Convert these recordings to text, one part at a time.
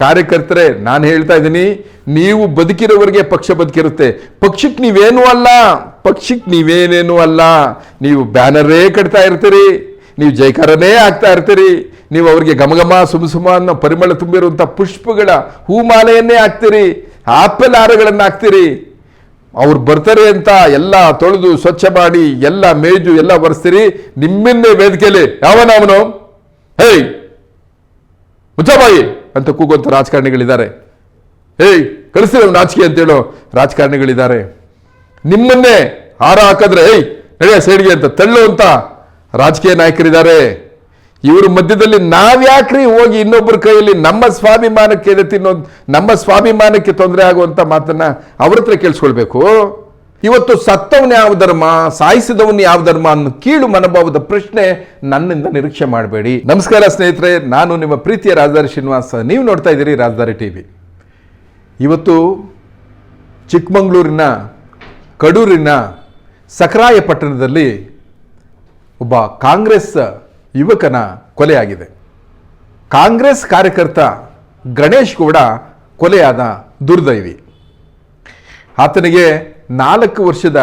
ಕಾರ್ಯಕರ್ತರೆ, ನಾನು ಹೇಳ್ತಾ ಇದ್ದೀನಿ, ನೀವು ಬದುಕಿರೋವರೆಗೆ ಪಕ್ಷ ಬದುಕಿರುತ್ತೆ. ಪಕ್ಷಕ್ಕೆ ನೀವೇನೂ ಅಲ್ಲ, ಪಕ್ಷಕ್ಕೆ ನೀವೇನೇನೂ ಅಲ್ಲ. ನೀವು ಬ್ಯಾನರೇ ಕಟ್ತಾ ಇರ್ತೀರಿ, ನೀವು ಜೈಕಾರನೇ ಆಗ್ತಾ ಇರ್ತೀರಿ, ನೀವು ಅವ್ರಿಗೆ ಘಮಘಮ ಸುಮ ಅನ್ನೋ ಪರಿಮಳ ತುಂಬಿರುವಂಥ ಪುಷ್ಪಗಳ ಹೂಮಾಲೆಯನ್ನೇ ಹಾಕ್ತೀರಿ, ಆಪಲ್ ಹಾರಗಳನ್ನು ಹಾಕ್ತೀರಿ. ಅವ್ರು ಬರ್ತಾರೆ ಅಂತ ಎಲ್ಲ ತೊಳೆದು ಸ್ವಚ್ಛ ಮಾಡಿ ಎಲ್ಲ ಮೇಜು ಎಲ್ಲ ಒರೆಸ್ತೀರಿ. ನಿಮ್ಮನ್ನೇ ವೇದಿಕೆಯಲ್ಲಿ ಯಾವನವನು ಹೇಯ್ ಮುಚ್ಚಬಾಯಿ ಅಂತ ಕೂಗುವಂಥ ರಾಜಕಾರಣಿಗಳಿದ್ದಾರೆ. ಹೇಯ್ ಕಳಿಸ್ತೀರ ನಾಚಿಕೆ ಅಂತೇಳೋ ರಾಜಕಾರಣಿಗಳಿದ್ದಾರೆ. ನಿಮ್ಮನ್ನೇ ಹಾರ ಹಾಕಿದ್ರೆ ಹೇಯ್ ನಡೆಯ ಸೈಡ್ಗೆ ಅಂತ ತಳ್ಳುವಂಥ ರಾಜಕೀಯ ನಾಯಕರಿದ್ದಾರೆ. ಇವ್ರ ಮಧ್ಯದಲ್ಲಿ ನಾವ್ಯಾಕ್ರಿ ಹೋಗಿ ಇನ್ನೊಬ್ಬರ ಕೈಯಲ್ಲಿ ನಮ್ಮ ಸ್ವಾಭಿಮಾನಕ್ಕೆ ತಿನ್ನೋದು, ನಮ್ಮ ಸ್ವಾಭಿಮಾನಕ್ಕೆ ತೊಂದರೆ ಆಗುವಂಥ ಮಾತನ್ನ ಅವ್ರ ಹತ್ರ ಕೇಳಿಸ್ಕೊಳ್ಬೇಕು. ಇವತ್ತು ಸತ್ತವನ್ನ ಯಾವ ಧರ್ಮ, ಸಾಯಿಸಿದವನ್ನ ಯಾವ ಧರ್ಮ ಅನ್ನೋ ಕೀಳು ಮನೋಭಾವದ ಪ್ರಶ್ನೆ ನನ್ನಿಂದ ನಿರೀಕ್ಷೆ ಮಾಡಬೇಡಿ. ನಮಸ್ಕಾರ ಸ್ನೇಹಿತರೆ, ನಾನು ನಿಮ್ಮ ಪ್ರೀತಿಯ ರಾಜಧಾನಿ ಶ್ರೀನಿವಾಸ. ನೀವು ನೋಡ್ತಾ ಇದ್ದೀರಿ ರಾಜಧಾನಿ ಟಿವಿ. ಇವತ್ತು ಚಿಕ್ಕಮಗಳೂರಿನ ಕಡೂರಿನ ಸಕರಾಯ ಪಟ್ಟಣದಲ್ಲಿ ಒಬ್ಬ ಕಾಂಗ್ರೆಸ್ ಯುವಕನ ಕೊಲೆಯಾಗಿದೆ. ಕಾಂಗ್ರೆಸ್ ಕಾರ್ಯಕರ್ತ ಗಣೇಶ್ ಗೌಡ ಕೊಲೆಯಾದ ದುರ್ದೈವಿ. ಆತನಿಗೆ 4 ವರ್ಷದ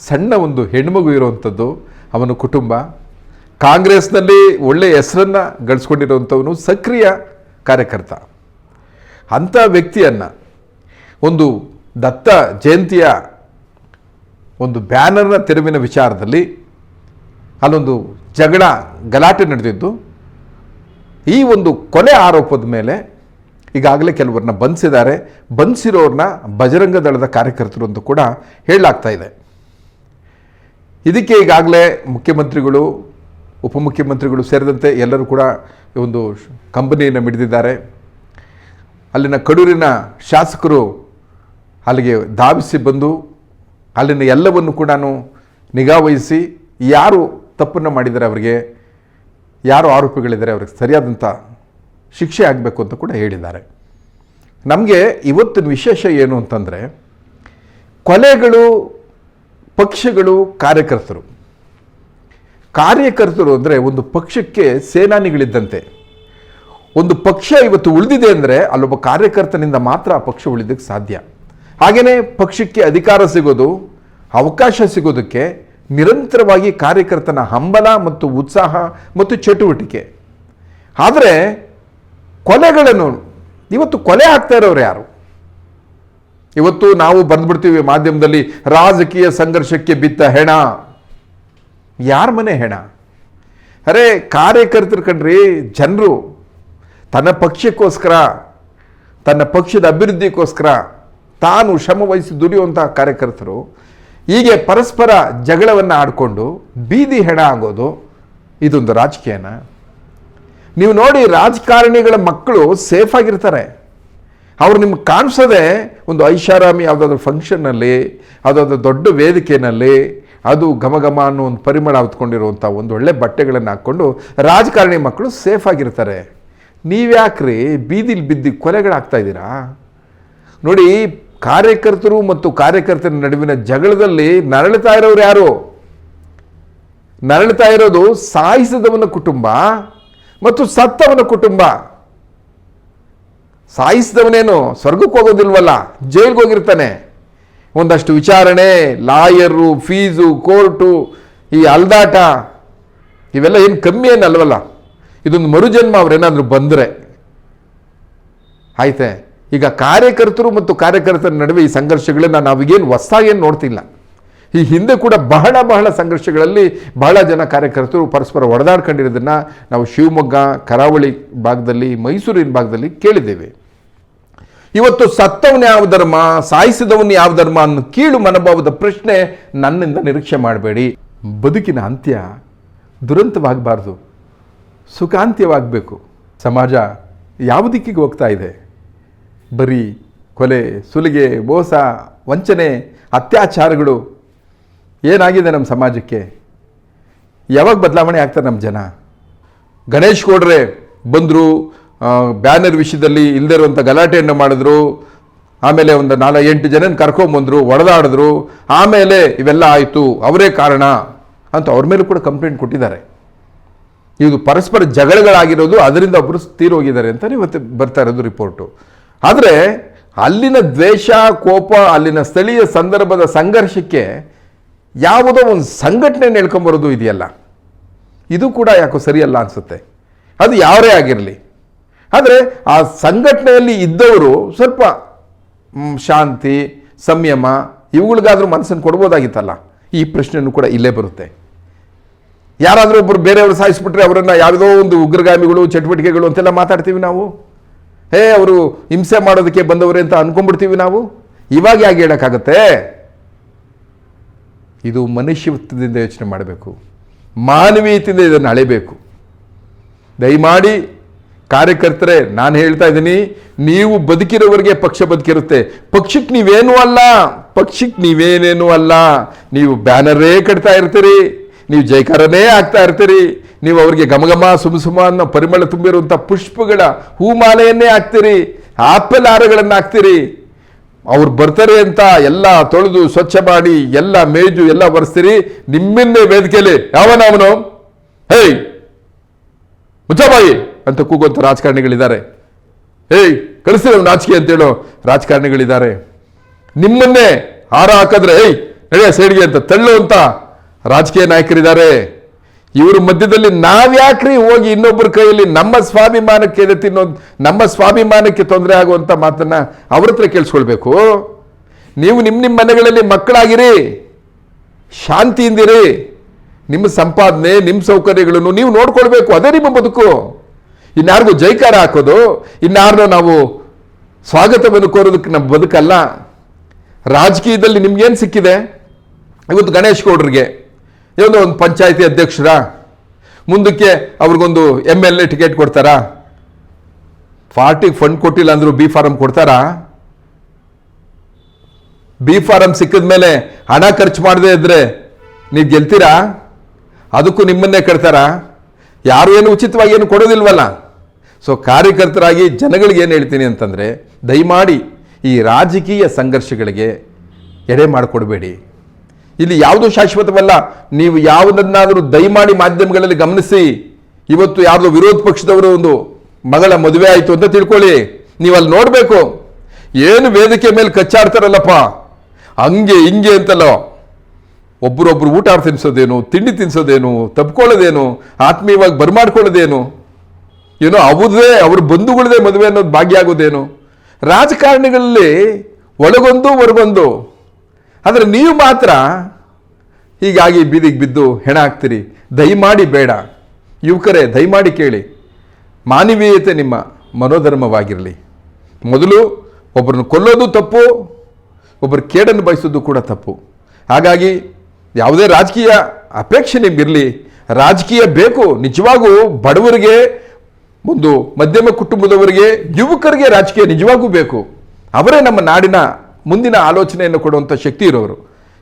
ಸಣ್ಣ ಒಂದು ಹೆಣ್ಮಗು ಇರುವಂಥದ್ದು. ಅವನ ಕುಟುಂಬ ಕಾಂಗ್ರೆಸ್ನಲ್ಲಿ ಒಳ್ಳೆಯ ಹೆಸರನ್ನು ಗಳಿಸ್ಕೊಂಡಿರುವಂಥವನು, ಸಕ್ರಿಯ ಕಾರ್ಯಕರ್ತ. ಅಂಥ ವ್ಯಕ್ತಿಯನ್ನು ಒಂದು ದತ್ತ ಜಯಂತಿಯ ಒಂದು ಬ್ಯಾನರ್ನ ತೆರವಿನ ವಿಚಾರದಲ್ಲಿ ಅಲ್ಲೊಂದು ಗಲಾಟೆ ನಡೆದಿದ್ದು. ಈ ಒಂದು ಕೊಲೆ ಆರೋಪದ ಮೇಲೆ ಈಗಾಗಲೇ ಕೆಲವರನ್ನ ಬಂಧಿಸಿದ್ದಾರೆ. ಬಂಧಿಸಿರೋರನ್ನ ಬಜರಂಗ ದಳದ ಕಾರ್ಯಕರ್ತರು ಅಂತ ಕೂಡ ಹೇಳಲಾಗ್ತಾ ಇದೆ. ಇದಕ್ಕೆ ಈಗಾಗಲೇ ಮುಖ್ಯಮಂತ್ರಿಗಳು, ಉಪಮುಖ್ಯಮಂತ್ರಿಗಳು ಸೇರಿದಂತೆ ಎಲ್ಲರೂ ಕೂಡ ಒಂದು ಕಂಪನಿಯನ್ನು ಮಿಡಿದಿದ್ದಾರೆ. ಅಲ್ಲಿನ ಕಡೂರಿನ ಶಾಸಕರು ಅಲ್ಲಿಗೆ ಧಾವಿಸಿ ಬಂದು ಅಲ್ಲಿನ ಎಲ್ಲವನ್ನು ಕೂಡ ನಿಗಾವಹಿಸಿ ಯಾರು ತಪ್ಪನ್ನು ಮಾಡಿದ್ದಾರೆ, ಅವರಿಗೆ ಯಾರು ಆರೋಪಿಗಳಿದ್ದಾರೆ ಅವ್ರಿಗೆ ಸರಿಯಾದಂಥ ಶಿಕ್ಷೆ ಆಗಬೇಕು ಅಂತ ಕೂಡ ಹೇಳಿದ್ದಾರೆ. ನಮಗೆ ಇವತ್ತಿನ ವಿಶೇಷ ಏನು ಅಂತಂದರೆ, ಕೊಲೆಗಳು, ಪಕ್ಷಗಳು, ಕಾರ್ಯಕರ್ತರು ಅಂದರೆ ಒಂದು ಪಕ್ಷಕ್ಕೆ ಸೇನಾನಿಗಳಿದ್ದಂತೆ. ಒಂದು ಪಕ್ಷ ಇವತ್ತು ಉಳಿದಿದೆ ಅಂದರೆ ಅಲ್ಲೊಬ್ಬ ಕಾರ್ಯಕರ್ತನಿಂದ ಮಾತ್ರ ಆ ಪಕ್ಷ ಉಳಿದಕ್ಕೆ ಸಾಧ್ಯ. ಹಾಗೆಯೇ ಪಕ್ಷಕ್ಕೆ ಅಧಿಕಾರ ಸಿಗೋದು, ಅವಕಾಶ ಸಿಗೋದಕ್ಕೆ ನಿರಂತರವಾಗಿ ಕಾರ್ಯಕರ್ತನ ಹಂಬಲ ಮತ್ತು ಉತ್ಸಾಹ ಮತ್ತು ಚಟುವಟಿಕೆ. ಆದರೆ ಕೊಲೆಗಳನ್ನು ಇವತ್ತು ಕೊಲೆ ಆಗ್ತಾ ಇರೋರು ಯಾರು? ಇವತ್ತು ನಾವು ಬಂದ್ಬಿಡ್ತೀವಿ ಮಾಧ್ಯಮದಲ್ಲಿ, ರಾಜಕೀಯ ಸಂಘರ್ಷಕ್ಕೆ ಬಿತ್ತ ಹೆಣ. ಯಾರ ಮನೆ ಹೆಣ? ಅರೆ ಕಾರ್ಯಕರ್ತರು ಕಣ್ರಿ, ಜನರು ತನ್ನ ಪಕ್ಷಕ್ಕೋಸ್ಕರ, ತನ್ನ ಪಕ್ಷದ ಅಭಿವೃದ್ಧಿಗೋಸ್ಕರ ತಾನು ಶ್ರಮ ವಹಿಸಿ ದುಡಿಯುವಂಥ ಕಾರ್ಯಕರ್ತರು ಹೀಗೆ ಪರಸ್ಪರ ಜಗಳವನ್ನು ಆಡಿಕೊಂಡು ಬೀದಿ ಹೆಣ ಆಗೋದು, ಇದೊಂದು ರಾಜಕೀಯನ? ನೀವು ನೋಡಿ, ರಾಜಕಾರಣಿಗಳ ಮಕ್ಕಳು ಸೇಫ್ ಆಗಿರ್ತಾರೆ. ಅವ್ರು ನಿಮ್ಗೆ ಕಾಣಿಸೋದೆ ಒಂದು ಐಷಾರಾಮಿ ಯಾವುದಾದ್ರೂ ಫಂಕ್ಷನ್ನಲ್ಲಿ, ಯಾವುದಾದ್ರೂ ದೊಡ್ಡ ವೇದಿಕೆಯಲ್ಲಿ, ಅದು ಘಮಘಮ ಅನ್ನೋ ಒಂದು ಪರಿಮಳ ಹೊತ್ಕೊಂಡಿರುವಂಥ ಒಂದು ಒಳ್ಳೆ ಬಟ್ಟೆಗಳನ್ನು ಹಾಕ್ಕೊಂಡು ರಾಜಕಾರಣಿ ಮಕ್ಕಳು ಸೇಫ್ ಆಗಿರ್ತಾರೆ. ನೀವ್ಯಾಕ್ರಿ ಬೀದಿಲಿ ಬಿದ್ದು ಕೊಲೆಗಳಾಗ್ತಾ ಇದ್ದೀರಾ? ನೋಡಿ, ಕಾರ್ಯಕರ್ತರು ಮತ್ತು ಕಾರ್ಯಕರ್ತರ ನಡುವಿನ ಜಗಳದಲ್ಲಿ ನರಳುತ್ತಾ ಇರೋರು ಯಾರು? ನರಳುತ್ತಾ ಇರೋದು ಸಾಯಿಸಿದವನ ಕುಟುಂಬ ಮತ್ತು ಸತ್ತವನ ಕುಟುಂಬ. ಸಾಯಿಸಿದವನೇನು ಸ್ವರ್ಗಕ್ಕೆ ಹೋಗೋದಿಲ್ವಲ್ಲ, ಜೈಲ್ಗೆ ಹೋಗಿರ್ತಾನೆ. ಒಂದಷ್ಟು ವಿಚಾರಣೆ, ಲಾಯರು, ಫೀಸು, ಕೋರ್ಟು, ಈ ಅಲ್ದಾಟ, ಇವೆಲ್ಲ ಏನು ಕಮ್ಮಿ ಏನಲ್ವಲ್ಲ. ಇದೊಂದು ಮರುಜನ್ಮ ಅವರೇನಾದರೂ ಬಂದರೆ ಆಯ್ತೆ. ಈಗ ಕಾರ್ಯಕರ್ತರು ಮತ್ತು ಕಾರ್ಯಕರ್ತರ ನಡುವೆ ಈ ಸಂಘರ್ಷಗಳನ್ನ ನಾವೀಗೇನು ಹೊಸದಾಗೇನು ನೋಡ್ತಿಲ್ಲ. ಈ ಹಿಂದೆ ಕೂಡ ಬಹಳ ಸಂಘರ್ಷಗಳಲ್ಲಿ ಬಹಳ ಜನ ಕಾರ್ಯಕರ್ತರು ಪರಸ್ಪರ ಹೊಡೆದಾಡ್ಕೊಂಡಿರೋದನ್ನು ನಾವು ಶಿವಮೊಗ್ಗ, ಕರಾವಳಿ ಭಾಗದಲ್ಲಿ, ಮೈಸೂರಿನ ಭಾಗದಲ್ಲಿ ಕೇಳಿದ್ದೇವೆ. ಇವತ್ತು ಸತ್ತವನ್ನ ಯಾವ ಧರ್ಮ, ಸಾಯಿಸಿದವನ್ನ ಯಾವ ಧರ್ಮ ಅನ್ನೋ ಕೀಳು ಮನೋಭಾವದ ಪ್ರಶ್ನೆ ನನ್ನಿಂದ ನಿರೀಕ್ಷೆ ಮಾಡಬೇಡಿ. ಬದುಕಿನ ಅಂತ್ಯ ದುರಂತವಾಗಬಾರ್ದು, ಸುಖಾಂತ್ಯವಾಗಬೇಕು. ಸಮಾಜ ಯಾವ ದಿಕ್ಕಿಗೆ ಹೋಗ್ತಾ ಇದೆ? ಬರೀ ಕೊಲೆ, ಸುಲಿಗೆ, ಮೋಸ, ವಂಚನೆ, ಅತ್ಯಾಚಾರಗಳು ಏನಾಗಿದೆ ನಮ್ಮ ಸಮಾಜಕ್ಕೆ? ಯಾವಾಗ ಬದಲಾವಣೆ ಆಗ್ತಾರೆ ನಮ್ಮ ಜನ? ಗಣೇಶ್ ಗೌಡ್ರೆ ಬಂದರು, ಬ್ಯಾನರ್ ವಿಷಯದಲ್ಲಿ ಇಲ್ಲದೇ ಇರುವಂಥ ಗಲಾಟೆಯನ್ನು ಮಾಡಿದ್ರು. ಆಮೇಲೆ ಒಂದು 4-8 ಜನನ ಕರ್ಕೊಂಬಂದರು, ಹೊಡೆದಾಡಿದ್ರು. ಆಮೇಲೆ ಇವೆಲ್ಲ ಆಯಿತು, ಅವರೇ ಕಾರಣ ಅಂತ ಅವ್ರ ಮೇಲೂ ಕೂಡ ಕಂಪ್ಲೇಂಟ್ ಕೊಟ್ಟಿದ್ದಾರೆ. ಇದು ಪರಸ್ಪರ ಜಗಳಗಳಾಗಿರೋದು, ಅದರಿಂದ ಒಬ್ಬರು ತೀರೋಗಿದ್ದಾರೆ ಅಂತಲೇ ಇವತ್ತು ಬರ್ತಾ ಇರೋದು ರಿಪೋರ್ಟು. ಆದರೆ ಅಲ್ಲಿನ ದ್ವೇಷ, ಕೋಪ, ಅಲ್ಲಿನ ಸ್ಥಳೀಯ ಸಂದರ್ಭದ ಸಂಘರ್ಷಕ್ಕೆ ಯಾವುದೋ ಒಂದು ಸಂಘಟನೆ ಹೇಳ್ಕೊಂಬರೋದು ಇದೆಯಲ್ಲ, ಇದು ಕೂಡ ಯಾಕೋ ಸರಿಯಲ್ಲ ಅನಿಸುತ್ತೆ. ಅದು ಯಾರೇ ಆಗಿರಲಿ. ಆದರೆ ಆ ಸಂಘಟನೆಯಲ್ಲಿ ಇದ್ದವರು ಸ್ವಲ್ಪ ಶಾಂತಿ, ಸಂಯಮ ಇವುಗಳಿಗಾದರೂ ಮನಸ್ಸನ್ನು ಕೊಡ್ಬೋದಾಗಿತ್ತಲ್ಲ. ಈ ಪ್ರಶ್ನೆಯೂ ಕೂಡ ಇಲ್ಲೇ ಬರುತ್ತೆ. ಯಾರಾದರೂ ಒಬ್ಬರು ಬೇರೆಯವರು ಸಾಯಿಸ್ಬಿಟ್ರೆ ಅವರನ್ನು ಯಾವುದೋ ಒಂದು ಉಗ್ರಗಾಮಿಗಳು, ಚಟುವಟಿಕೆಗಳು ಅಂತೆಲ್ಲ ಮಾತಾಡ್ತೀವಿ ನಾವು. ಅವರು ಹಿಂಸೆ ಮಾಡೋದಕ್ಕೆ ಬಂದವರೇ ಅಂತ ಅನ್ಕೊಂಡ್ಬಿಡ್ತೀವಿ ನಾವು. ಇವಾಗ ಯಾಕೆ ಹೇಳೋಕ್ಕಾಗತ್ತೆ? ಇದು ಮನುಷ್ಯತ್ವದಿಂದ ಯೋಚನೆ ಮಾಡಬೇಕು, ಮಾನವೀಯತೆಯಿಂದ ಇದನ್ನು ಅಳೆಯಬೇಕು. ದಯಮಾಡಿ ಕಾರ್ಯಕರ್ತರೇ, ನಾನು ಹೇಳ್ತಾ ಇದ್ದೀನಿ, ನೀವು ಬದುಕಿರೋವರೆಗೆ ಪಕ್ಷ ಬದುಕಿರುತ್ತೆ. ಪಕ್ಷಕ್ಕೆ ನೀವೇನೂ ಅಲ್ಲ, ಪಕ್ಷಕ್ಕೆ ನೀವೇನೇನೂ ಅಲ್ಲ. ನೀವು ಬ್ಯಾನರೇ ಕಟ್ತಾ ಇರ್ತೀರಿ, ನೀವು ಜೈಕಾರನೇ ಆಗ್ತಾ ಇರ್ತೀರಿ, ನೀವು ಅವರಿಗೆ ಘಮಘಮ ಸುಮ ಅನ್ನೋ ಪರಿಮಳ ತುಂಬಿರುವಂಥ ಪುಷ್ಪಗಳ ಹೂಮಾಲೆಯನ್ನೇ ಹಾಕ್ತೀರಿ, ಆಪಲ್ ಹಾರಗಳನ್ನು ಹಾಕ್ತೀರಿ. ಅವ್ರು ಬರ್ತಾರೆ ಅಂತ ಎಲ್ಲ ತೊಳೆದು ಸ್ವಚ್ಛ ಮಾಡಿ ಎಲ್ಲ ಮೇಜು ಎಲ್ಲ ಒರೆಸ್ತೀರಿ. ನಿಮ್ಮನ್ನೇ ವೇದಿಕೆಯಲ್ಲಿ ಯಾವನವನು ಹೇಯ್ ಮುಚ್ಚಬಾಯಿ ಅಂತ ಕೂಗುವಂಥ ರಾಜಕಾರಣಿಗಳಿದ್ದಾರೆ. ಕಳಿಸ್ತೀರ ರಾಜಕೀಯ ಅಂತೇಳೋ ರಾಜಕಾರಣಿಗಳಿದ್ದಾರೆ. ನಿಮ್ಮನ್ನೇ ಹಾರ ಹಾಕಿದ್ರೆ ನಡೆಯ ಸೈಡ್ಗೆ ಅಂತ ತಳ್ಳುವಂಥ ರಾಜಕೀಯ ನಾಯಕರಿದ್ದಾರೆ. ಇವ್ರ ಮಧ್ಯದಲ್ಲಿ ನಾವ್ಯಾಕ್ರಿ ಹೋಗಿ ಇನ್ನೊಬ್ಬರ ಕೈಯಲ್ಲಿ ನಮ್ಮ ಸ್ವಾಭಿಮಾನಕ್ಕೆ ತಿನ್ನೋದು, ನಮ್ಮ ಸ್ವಾಭಿಮಾನಕ್ಕೆ ತೊಂದರೆ ಆಗುವಂಥ ಮಾತನ್ನ ಅವ್ರ ಹತ್ರ ಕೇಳಿಸ್ಕೊಳ್ಬೇಕು. ನೀವು ನಿಮ್ಮ ಮನೆಗಳಲ್ಲಿ ಮಕ್ಕಳಾಗಿರಿ, ಶಾಂತಿಯಿಂದಿರಿ, ನಿಮ್ಮ ಸಂಪಾದನೆ, ನಿಮ್ಮ ಸೌಕರ್ಯಗಳನ್ನು ನೀವು ನೋಡ್ಕೊಳ್ಬೇಕು. ಅದೇ ನಿಮ್ಮ ಬದುಕು. ಇನ್ಯಾರಿಗೂ ಜೈಕಾರ ಹಾಕೋದು, ಇನ್ಯಾರನ್ನೋ ನಾವು ಸ್ವಾಗತವನ್ನು ಕೋರೋದಕ್ಕೆ ನಮ್ಮ ಬದುಕಲ್ಲ. ರಾಜಕೀಯದಲ್ಲಿ ನಿಮ್ಗೇನು ಸಿಕ್ಕಿದೆ? ಇವತ್ತು ಗಣೇಶ್ ಗೌಡ್ರಿಗೆ ಒಂದು ಪಂಚಾಯತಿ ಅಧ್ಯಕ್ಷರ, ಮುಂದಕ್ಕೆ ಅವ್ರಿಗೊಂದು MLA ಟಿಕೆಟ್ ಕೊಡ್ತಾರಾ? ಪಾರ್ಟಿಗೆ ಫಂಡ್ ಕೊಟ್ಟಿಲ್ಲ ಅಂದ್ರು ಬಿ ಫಾರಂ ಕೊಡ್ತಾರಾ? ಬಿ ಫಾರಂ ಸಿಕ್ಕಿದ ಮೇಲೆ ಹಣ ಖರ್ಚು ಮಾಡದೇ ಇದ್ರೆ ನೀವು ಗೆಲ್ತೀರಾ? ಅದಕ್ಕೂ ನಿಮ್ಮನ್ನೇ ಕಟ್ತಾರಾ? ಯಾರು ಏನು ಉಚಿತವಾಗಿ ಏನು ಕೊಡೋದಿಲ್ವಲ್ಲ. ಸೊ ಕಾರ್ಯಕರ್ತರಾಗಿ ಜನಗಳಿಗೆ ಏನು ಹೇಳ್ತೀನಿ ಅಂತಂದರೆ, ದಯಮಾಡಿ ಈ ರಾಜಕೀಯ ಸಂಘರ್ಷಗಳಿಗೆ ಎಡೆ ಮಾಡಿಕೊಡ್ಬೇಡಿ. ಇಲ್ಲಿ ಯಾವುದೂ ಶಾಶ್ವತವಲ್ಲ. ನೀವು ಯಾವುದನ್ನಾದರೂ ದಯಮಾಡಿ ಮಾಧ್ಯಮಗಳಲ್ಲಿ ಗಮನಿಸಿ. ಇವತ್ತು ಯಾರ್ದೋ ವಿರೋಧ ಪಕ್ಷದವರು ಒಂದು ಮಗಳ ಮದುವೆ ಆಯಿತು ಅಂತ ತಿಳ್ಕೊಳ್ಳಿ, ನೀವು ಅಲ್ಲಿ ನೋಡಬೇಕು. ಏನು ವೇದಿಕೆ ಮೇಲೆ ಕಚ್ಚಾಡ್ತಾರಲ್ಲಪ್ಪ, ಹಂಗೆ ಹಿಂಗೆ ಅಂತಲ್ಲ. ಒಬ್ಬರೊಬ್ಬರು ಊಟ ತಿನ್ನಿಸೋದೇನು, ತಿಂಡಿ ತಿನ್ನಿಸೋದೇನು, ತಪ್ಕೊಳ್ಳೋದೇನು, ಆತ್ಮೀಯವಾಗಿ ಬರ್ಮಾಡ್ಕೊಳ್ಳೋದೇನು, ಏನೋ ಅವ್ರದೇ ಅವ್ರ ಬಂಧುಗಳದೇ ಮದುವೆ ಅನ್ನೋದು ಭಾಗ್ಯ ಆಗೋದೇನು. ರಾಜಕಾರಣಿಗಳಲ್ಲಿ ಒಳಗೊಂದು ಹೊರಗೊಂದು. ಆದರೆ ನೀವು ಮಾತ್ರ ಹೀಗಾಗಿ ಬೀದಿಗೆ ಬಿದ್ದು ಹೆಣ ಹಾಕ್ತೀರಿ. ದಯಮಾಡಿ ಬೇಡ. ಯುವಕರೇ, ದಯಮಾಡಿ ಕೇಳಿ, ಮಾನವೀಯತೆ ನಿಮ್ಮ ಮನೋಧರ್ಮವಾಗಿರಲಿ. ಮೊದಲು ಒಬ್ಬರನ್ನು ಕೊಲ್ಲೋದು ತಪ್ಪು, ಒಬ್ಬರ ಕೇಡನ್ನು ಬಯಸೋದು ಕೂಡ ತಪ್ಪು. ಹಾಗಾಗಿ ಯಾವುದೇ ರಾಜಕೀಯ ಅಪೇಕ್ಷೆ ನಿಮಗಿರಲಿ, ರಾಜಕೀಯ ಬೇಕು. ನಿಜವಾಗೂ ಬಡವರಿಗೆ, ಒಂದು ಮಧ್ಯಮ ಕುಟುಂಬದವರಿಗೆ, ಯುವಕರಿಗೆ ರಾಜಕೀಯ ನಿಜವಾಗೂ ಬೇಕು. ಅವರೇ ನಮ್ಮ ನಾಡಿನ ಮುಂದಿನ ಆಲೋಚನೆಯನ್ನು ಕೊಡುವಂಥ ಶಕ್ತಿ ಇರೋರು.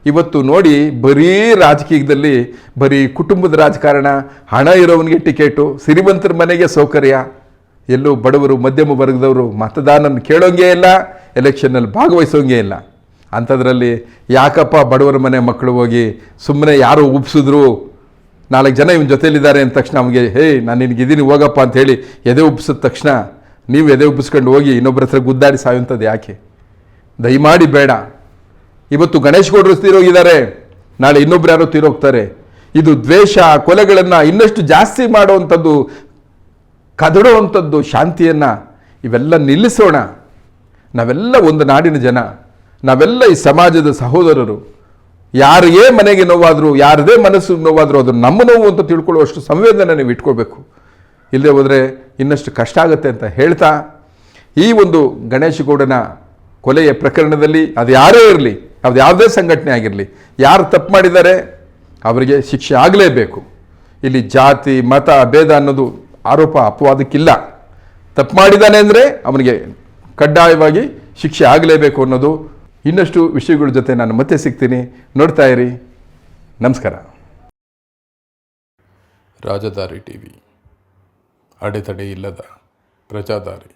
ಇವತ್ತು ನೋಡಿ, ಬರೀ ರಾಜಕೀಯದಲ್ಲಿ ಬರೀ ಕುಟುಂಬದ ರಾಜಕಾರಣ, ಹಣ ಇರೋವನಿಗೆ ಟಿಕೆಟು, ಸಿರಿವಂತರ ಮನೆಗೆ ಸೌಕರ್ಯ, ಎಲ್ಲೂ ಬಡವರು ಮಧ್ಯಮ ವರ್ಗದವರು ಮತದಾನನ ಕೇಳೋಂಗೇ ಇಲ್ಲ, ಎಲೆಕ್ಷನ್ನಲ್ಲಿ ಭಾಗವಹಿಸೋಂಗೇ ಇಲ್ಲ. ಅಂಥದ್ರಲ್ಲಿ ಯಾಕಪ್ಪ ಬಡವರ ಮನೆ ಮಕ್ಕಳು ಹೋಗಿ ಸುಮ್ಮನೆ ಯಾರೋ ಉಪ್ಸಿದ್ರು, 4 ಜನ ಇವನ ಜೊತೆಯಲ್ಲಿದ್ದಾರೆ ಅಂದ ತಕ್ಷಣ ನಮಗೆ ನಾನು ನಿನಗಿದ್ದೀನಿ ಹೋಗಪ್ಪ ಅಂಥೇಳಿ ಎದೆ ಉಪ್ಸಿದ ತಕ್ಷಣ ನೀವು ಎದೆ ಉಪ್ಪಿಸ್ಕೊಂಡು ಹೋಗಿ ಇನ್ನೊಬ್ಬರ ಹತ್ರ ಗುದ್ದಾಡಿ ಸಾಯುವಂಥದ್ದು ಯಾಕೆ? ದಯಮಾಡಿ ಬೇಡ. ಇವತ್ತು ಗಣೇಶ್ ಗೌಡರು ತೀರೋಗಿದ್ದಾರೆ, ನಾಳೆ ಇನ್ನೊಬ್ರು ಯಾರೋ ತೀರೋಗ್ತಾರೆ. ಇದು ದ್ವೇಷ, ಕೊಲೆಗಳನ್ನು ಇನ್ನಷ್ಟು ಜಾಸ್ತಿ ಮಾಡುವಂಥದ್ದು, ಕದಡುವಂಥದ್ದು ಶಾಂತಿಯನ್ನು, ಇವೆಲ್ಲ ನಿಲ್ಲಿಸೋಣ. ನಾವೆಲ್ಲ ಒಂದು ನಾಡಿನ ಜನ, ನಾವೆಲ್ಲ ಈ ಸಮಾಜದ ಸಹೋದರರು. ಯಾರಿಗೇ ಮನೆಗೆ ನೋವಾದರೂ, ಯಾರದೇ ಮನಸ್ಸಿಗೆ ನೋವಾದರೂ ಅದು ನಮ್ಮ ನೋವು ಅಂತ ತಿಳ್ಕೊಳ್ಳುವಷ್ಟು ಸಂವೇದನೆ ನೀವು ಇಟ್ಕೊಳ್ಬೇಕು. ಇಲ್ಲದೆ ಹೋದರೆ ಇನ್ನಷ್ಟು ಕಷ್ಟ ಆಗುತ್ತೆ ಅಂತ ಹೇಳ್ತಾ, ಈ ಒಂದು ಗಣೇಶ್ ಗೌಡನ ಕೊಲೆಯ ಪ್ರಕರಣದಲ್ಲಿ ಅದು ಯಾರೇ ಇರಲಿ, ಅದು ಯಾವುದೇ ಸಂಘಟನೆ ಆಗಿರಲಿ, ಯಾರು ತಪ್ಪು ಮಾಡಿದ್ದಾರೆ ಅವರಿಗೆ ಶಿಕ್ಷೆ ಆಗಲೇಬೇಕು. ಇಲ್ಲಿ ಜಾತಿ ಮತ ಭೇದ ಅನ್ನೋದು ಆರೋಪ ಅಪವಾದಕ್ಕಿಲ್ಲ. ತಪ್ಪು ಮಾಡಿದ್ದಾನೆ ಅಂದರೆ ಅವನಿಗೆ ಕಡ್ಡಾಯವಾಗಿ ಶಿಕ್ಷೆ ಆಗಲೇಬೇಕು ಅನ್ನೋದು. ಇನ್ನಷ್ಟು ವಿಷಯಗಳ ಜೊತೆ ನಾನು ಮತ್ತೆ ಸಿಗ್ತೀನಿ. ನೋಡ್ತಾ ಇರಿ. ನಮಸ್ಕಾರ. ರಾಜದಾರಿ ಟಿವಿ, ಅಡೆತಡೆ ಇಲ್ಲದ ಪ್ರಜಾದಾರಿ.